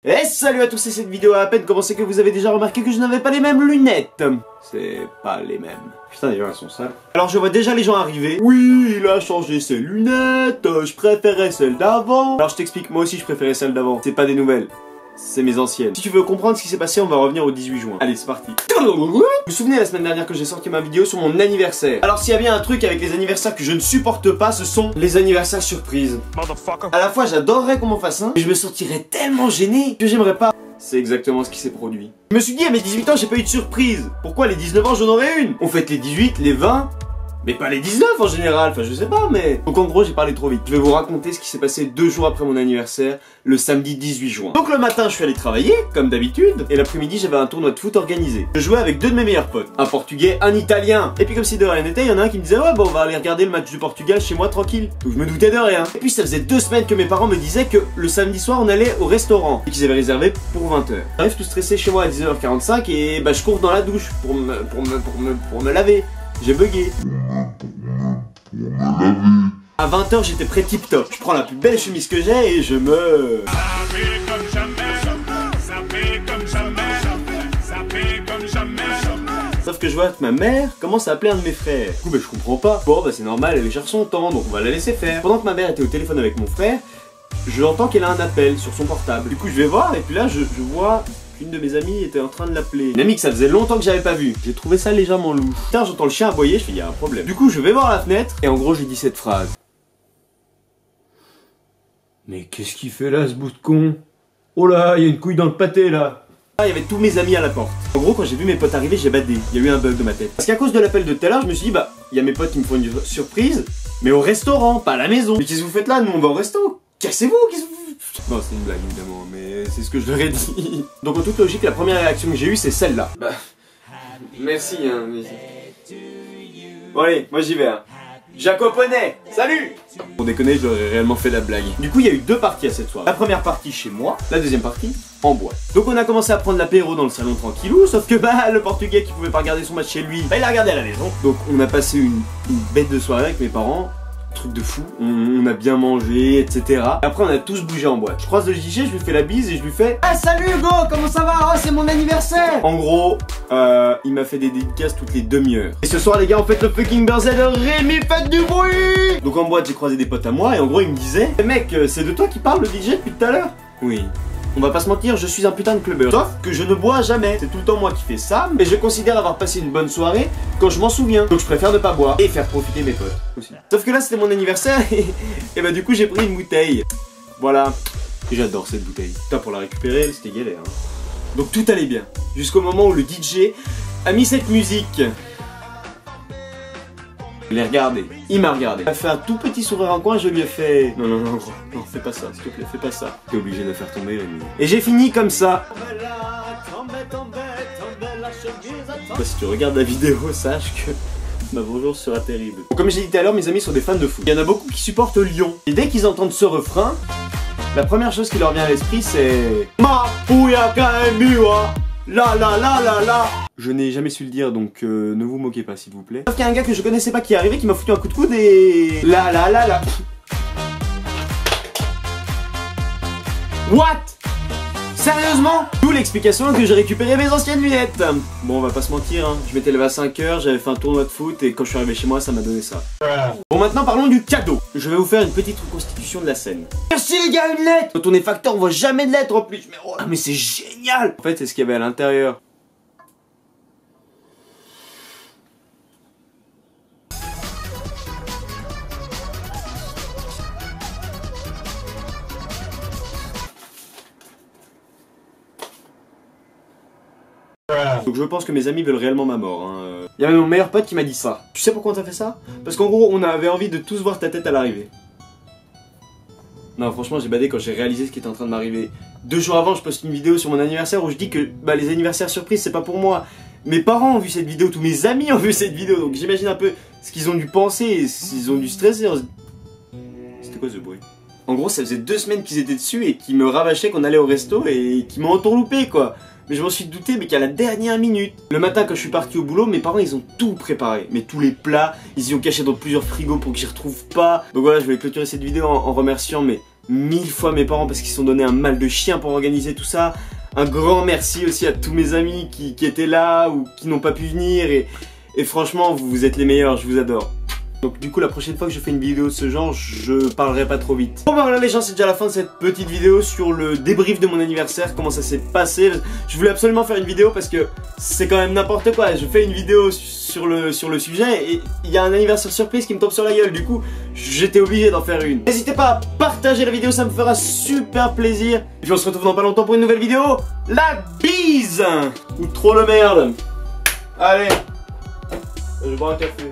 Et salut à tous, c'est cette vidéo à peine commencée que vous avez déjà remarqué que je n'avais pas les mêmes lunettes. C'est pas les mêmes. Putain, d'ailleurs elles sont sales. Alors je vois déjà les gens arriver. Oui, il a changé ses lunettes, je préférais celles d'avant. Alors je t'explique, moi aussi je préférais celles d'avant. C'est pas des nouvelles. C'est mes anciennes. Si tu veux comprendre ce qui s'est passé, on va revenir au 18 juin. Allez, c'est parti. Vous vous souvenez la semaine dernière que j'ai sorti ma vidéo sur mon anniversaire? Alors s'il y a bien un truc avec les anniversaires que je ne supporte pas, ce sont les anniversaires surprises. À la fois j'adorerais qu'on m'en fasse un, mais je me sentirais tellement gêné que j'aimerais pas. C'est exactement ce qui s'est produit. Je me suis dit à mes 18 ans j'ai pas eu de surprise. Pourquoi les 19 ans j'en aurais une? On fête les 18, les 20... mais pas les 19 en général, enfin je sais pas mais... Donc en gros j'ai parlé trop vite. Je vais vous raconter ce qui s'est passé 2 jours après mon anniversaire, le samedi 18 juin. Donc le matin je suis allé travailler, comme d'habitude, et l'après-midi j'avais un tournoi de foot organisé. Je jouais avec 2 de mes meilleurs potes, un portugais, un italien. Et puis comme si de rien n'était, il y en a un qui me disait ouais bon on va aller regarder le match du Portugal chez moi tranquille. Donc je me doutais de rien. Et puis ça faisait 2 semaines que mes parents me disaient que le samedi soir on allait au restaurant, et qu'ils avaient réservé pour 20 h. J'arrive tout stressé chez moi à 19h45 et bah je cours dans la douche pour me laver. J'ai bugué. À 20 h j'étais prêt tip top. Je prends la plus belle chemise que j'ai et je me... Sauf que je vois que ma mère commence à appeler un de mes frères. Du coup bah je comprends pas. Bon bah c'est normal, elle cherche son temps donc on va la laisser faire. Pendant que ma mère était au téléphone avec mon frère, je l'entends qu'elle a un appel sur son portable. Du coup je vais voir et puis là je vois... une de mes amies était en train de l'appeler. Une amie que ça faisait longtemps que j'avais pas vu. J'ai trouvé ça légèrement louche. Putain, j'entends le chien aboyer, je fais, y a un problème. Du coup, je vais voir la fenêtre, et en gros, j'ai dit cette phrase. Mais qu'est-ce qu'il fait là, ce bout de con? Oh là, il y a une couille dans le pâté, là. Ah, il y avait tous mes amis à la porte. En gros, quand j'ai vu mes potes arriver, j'ai badé. Il y a eu un bug de ma tête. Parce qu'à cause de l'appel de tout à l'heure, je me suis dit, bah, il y a mes potes qui me font une surprise, mais au restaurant, pas à la maison. Mais qu'est-ce que vous faites là? Nous, on va au resto. Cassez-vous, qu'est-ce que vous... Non, c'est une blague évidemment, mais c'est ce que je leur ai dit. Donc en toute logique, la première réaction que j'ai eue, c'est celle-là. Bah, merci hein, mais... Bon allez, moi j'y vais hein. Jacoponnet, salut! Pour déconner, je leur ai réellement fait la blague. Du coup, il y a eu 2 parties à cette soirée. La première partie chez moi, la deuxième partie en boîte. Donc on a commencé à prendre l'apéro dans le salon tranquillou, sauf que bah, le portugais qui pouvait pas regarder son match chez lui, bah il a regardé à la maison. Donc on a passé une bête de soirée avec mes parents. Truc de fou, on a bien mangé, etc. Après on a tous bougé en boîte. Je croise le guichet, je lui fais la bise et je lui fais ah salut Hugo, comment ça va? Oh c'est mon anniversaire. En gros, il m'a fait des dédicaces toutes les demi-heures. Et ce soir les gars, on fait le fucking birthday de Rémi, faites du bruit. Donc en boîte j'ai croisé des potes à moi et en gros il me disait mec, c'est de toi qui parle le DJ depuis tout à l'heure? Oui. On va pas se mentir, je suis un putain de clubbeur. Sauf que je ne bois jamais. C'est tout le temps moi qui fais ça, mais je considère avoir passé une bonne soirée quand je m'en souviens. Donc je préfère ne pas boire et faire profiter mes potes aussi. Sauf que là c'était mon anniversaire et bah du coup j'ai pris une bouteille. Voilà. Et j'adore cette bouteille. Putain pour la récupérer, c'était galère. Hein. Donc tout allait bien. Jusqu'au moment où le DJ a mis cette musique. Je l'ai regardé, il m'a regardé. Il a fait un tout petit sourire en coin et je lui ai fait non, non, non, gros, non, fais pas ça, s'il te plaît, fais pas ça. T'es obligé de faire tomber Rémi. Et j'ai fini comme ça. Bah, si tu regardes la vidéo, sache que ma bonjour sera terrible. Bon, comme j'ai dit tout à l'heure, mes amis sont des fans de foot. Il y en a beaucoup qui supportent Lyon. Et dès qu'ils entendent ce refrain, la première chose qui leur vient à l'esprit c'est Ma pouya kaemua. La la la la la. Je n'ai jamais su le dire donc ne vous moquez pas s'il vous plaît. Sauf qu'il y a un gars que je connaissais pas qui est arrivé qui m'a foutu un coup de coude et... La la la la. What? Sérieusement? D'où l'explication que j'ai récupéré mes anciennes lunettes. Bon on va pas se mentir hein, je m'étais levé à 5 h, j'avais fait un tournoi de foot et quand je suis arrivé chez moi ça m'a donné ça. Bon maintenant parlons du cadeau. Je vais vous faire une petite reconstitution de la scène. Merci les gars, une lettre. Quand on est facteur on voit jamais de lettres en plus. Mais, oh, mais c'est génial. En fait c'est ce qu'il y avait à l'intérieur. Donc je pense que mes amis veulent réellement ma mort hein. Il y avait mon meilleur pote qui m'a dit ça. Tu sais pourquoi on t'a fait ça? Parce qu'en gros on avait envie de tous voir ta tête à l'arrivée. Non franchement j'ai badé quand j'ai réalisé ce qui était en train de m'arriver. 2 jours avant je poste une vidéo sur mon anniversaire où je dis que bah, les anniversaires surprises c'est pas pour moi. Mes parents ont vu cette vidéo, tous mes amis ont vu cette vidéo. Donc j'imagine un peu ce qu'ils ont dû penser, s'ils ont dû stresser. C'était quoi ce bruit? En gros ça faisait 2 semaines qu'ils étaient dessus et qu'ils me rabâchaient qu'on allait au resto et qu'ils m'ont entourloupé quoi. Mais je m'en suis douté mais qu'à la dernière minute. Le matin quand je suis parti au boulot, mes parents ils ont tout préparé. Mais tous les plats, ils y ont caché dans plusieurs frigos pour que j'y retrouve pas. Donc voilà, je vais clôturer cette vidéo en remerciant mes 1000 fois mes parents parce qu'ils se sont donné un mal de chien pour organiser tout ça. Un grand merci aussi à tous mes amis qui étaient là ou qui n'ont pas pu venir et franchement vous êtes les meilleurs, je vous adore. Donc du coup la prochaine fois que je fais une vidéo de ce genre, je parlerai pas trop vite. Bon bah voilà les gens, c'est déjà la fin de cette petite vidéo sur le débrief de mon anniversaire, comment ça s'est passé. Je voulais absolument faire une vidéo parce que c'est quand même n'importe quoi. Je fais une vidéo sur le sujet et il y a un anniversaire surprise qui me tombe sur la gueule. Du coup j'étais obligé d'en faire une. N'hésitez pas à partager la vidéo, ça me fera super plaisir. Et puis on se retrouve dans pas longtemps pour une nouvelle vidéo. La bise. Ou trop le merde. Allez, je vais boire un café.